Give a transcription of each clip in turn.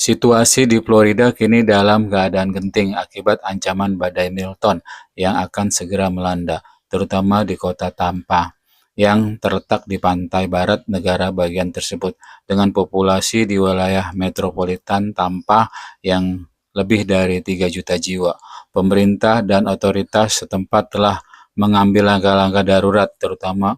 Situasi di Florida kini dalam keadaan genting akibat ancaman badai Milton yang akan segera melanda, terutama di kota Tampa, yang terletak di pantai barat negara bagian tersebut, dengan populasi di wilayah metropolitan Tampa yang lebih dari 3 juta jiwa. Pemerintah dan otoritas setempat telah mengambil langkah-langkah darurat, terutama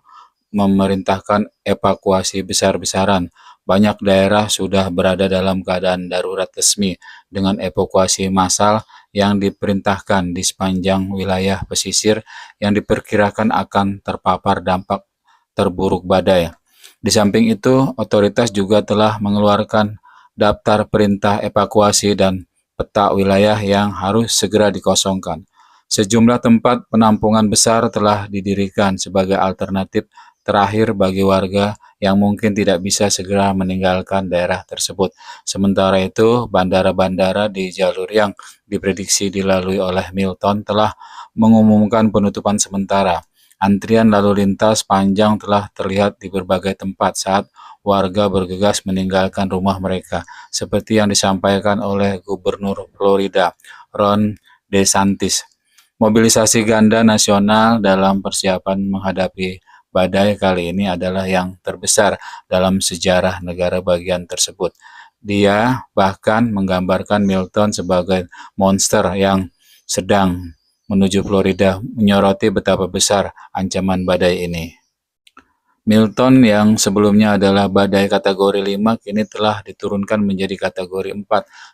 memerintahkan evakuasi besar-besaran. Banyak daerah sudah berada dalam keadaan darurat resmi dengan evakuasi massal yang diperintahkan di sepanjang wilayah pesisir yang diperkirakan akan terpapar dampak terburuk badai. Di samping itu, otoritas juga telah mengeluarkan daftar perintah evakuasi dan peta wilayah yang harus segera dikosongkan. Sejumlah tempat penampungan besar telah didirikan sebagai alternatif terakhir bagi warga yang mungkin tidak bisa segera meninggalkan daerah tersebut. Sementara itu, bandara-bandara di jalur yang diprediksi dilalui oleh Milton telah mengumumkan penutupan sementara. Antrian lalu lintas panjang telah terlihat di berbagai tempat saat warga bergegas meninggalkan rumah mereka, seperti yang disampaikan oleh Gubernur Florida, Ron DeSantis. Mobilisasi ganda nasional dalam persiapan menghadapi badai kali ini adalah yang terbesar dalam sejarah negara bagian tersebut. Dia bahkan menggambarkan Milton sebagai monster yang sedang menuju Florida, menyoroti betapa besar ancaman badai ini. Milton yang sebelumnya adalah badai kategori 5 kini telah diturunkan menjadi kategori 4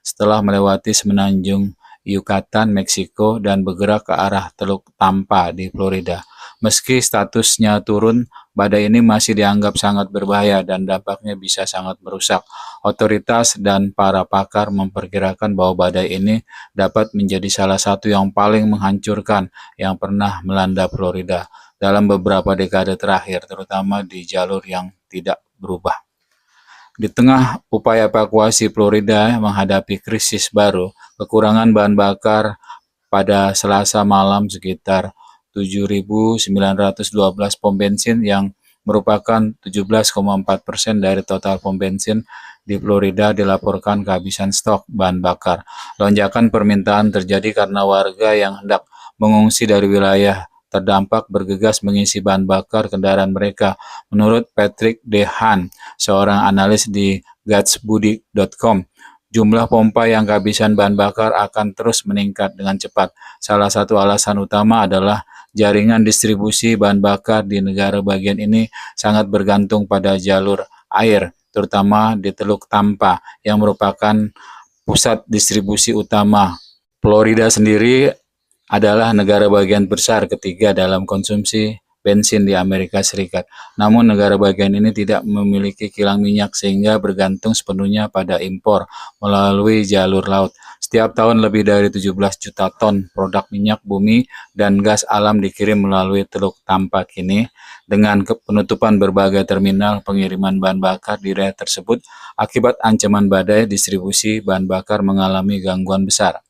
setelah melewati semenanjung Yucatan, Meksiko, dan bergerak ke arah Teluk Tampa di Florida. Meski statusnya turun, badai ini masih dianggap sangat berbahaya dan dampaknya bisa sangat merusak. Otoritas dan para pakar memperkirakan bahwa badai ini dapat menjadi salah satu yang paling menghancurkan yang pernah melanda Florida dalam beberapa dekade terakhir, terutama di jalur yang tidak berubah. Di tengah upaya evakuasi Florida menghadapi krisis baru, kekurangan bahan bakar pada Selasa malam sekitar 7.912 pom bensin yang merupakan 17,4% dari total pom bensin di Florida dilaporkan kehabisan stok bahan bakar. Lonjakan permintaan terjadi karena warga yang hendak mengungsi dari wilayah terdampak bergegas mengisi bahan bakar kendaraan mereka. Menurut Patrick DeHaan, seorang analis di gatsbuddy.com, jumlah pompa yang kehabisan bahan bakar akan terus meningkat dengan cepat. Salah satu alasan utama adalah jaringan distribusi bahan bakar di negara bagian ini sangat bergantung pada jalur air, terutama di Teluk Tampa yang merupakan pusat distribusi utama. Florida sendiri adalah negara bagian besar ketiga dalam konsumsi bensin di Amerika Serikat. Namun negara bagian ini tidak memiliki kilang minyak sehingga bergantung sepenuhnya pada impor melalui jalur laut. Setiap tahun lebih dari 17 juta ton produk minyak bumi dan gas alam dikirim melalui Teluk Tampa kini. Dengan penutupan berbagai terminal pengiriman bahan bakar di daerah tersebut, akibat ancaman badai, distribusi bahan bakar mengalami gangguan besar.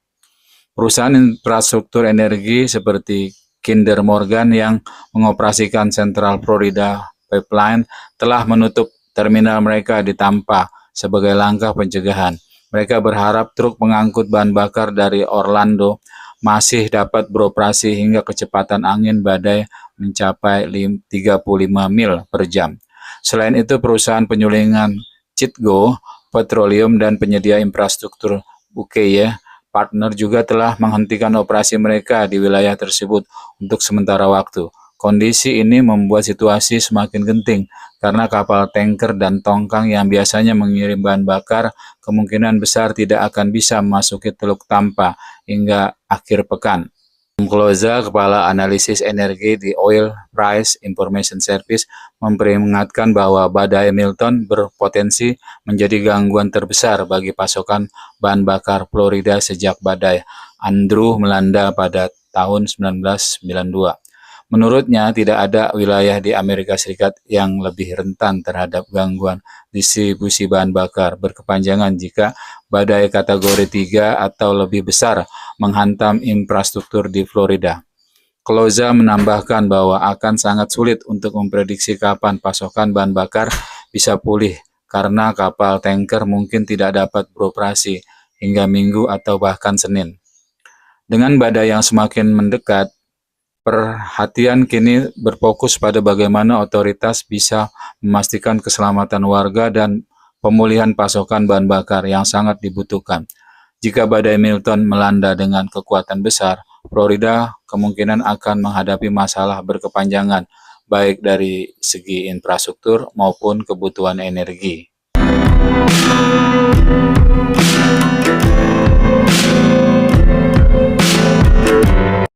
Perusahaan infrastruktur energi seperti Kinder Morgan yang mengoperasikan Central Florida Pipeline telah menutup terminal mereka di Tampa sebagai langkah pencegahan. Mereka berharap truk pengangkut bahan bakar dari Orlando masih dapat beroperasi hingga kecepatan angin badai mencapai 35 mil per jam. Selain itu, perusahaan penyulingan Citgo Petroleum dan penyedia infrastruktur UKY Partner juga telah menghentikan operasi mereka di wilayah tersebut untuk sementara waktu. Kondisi ini membuat situasi semakin genting karena kapal tanker dan tongkang yang biasanya mengirim bahan bakar kemungkinan besar tidak akan bisa memasuki Teluk Tampa hingga akhir pekan. Cloza, kepala analisis energi di Oil Price Information Service, memperingatkan bahwa badai Milton berpotensi menjadi gangguan terbesar bagi pasokan bahan bakar Florida sejak badai Andrew melanda pada tahun 1992. Menurutnya, tidak ada wilayah di Amerika Serikat yang lebih rentan terhadap gangguan distribusi bahan bakar berkepanjangan jika badai kategori 3 atau lebih besar menghantam infrastruktur di Florida. Cloza menambahkan bahwa akan sangat sulit untuk memprediksi kapan pasokan bahan bakar bisa pulih karena kapal tanker mungkin tidak dapat beroperasi hingga Minggu atau bahkan Senin. Dengan badai yang semakin mendekat, perhatian kini berfokus pada bagaimana otoritas bisa memastikan keselamatan warga dan pemulihan pasokan bahan bakar yang sangat dibutuhkan. Jika badai Milton melanda dengan kekuatan besar, Florida kemungkinan akan menghadapi masalah berkepanjangan, baik dari segi infrastruktur maupun kebutuhan energi.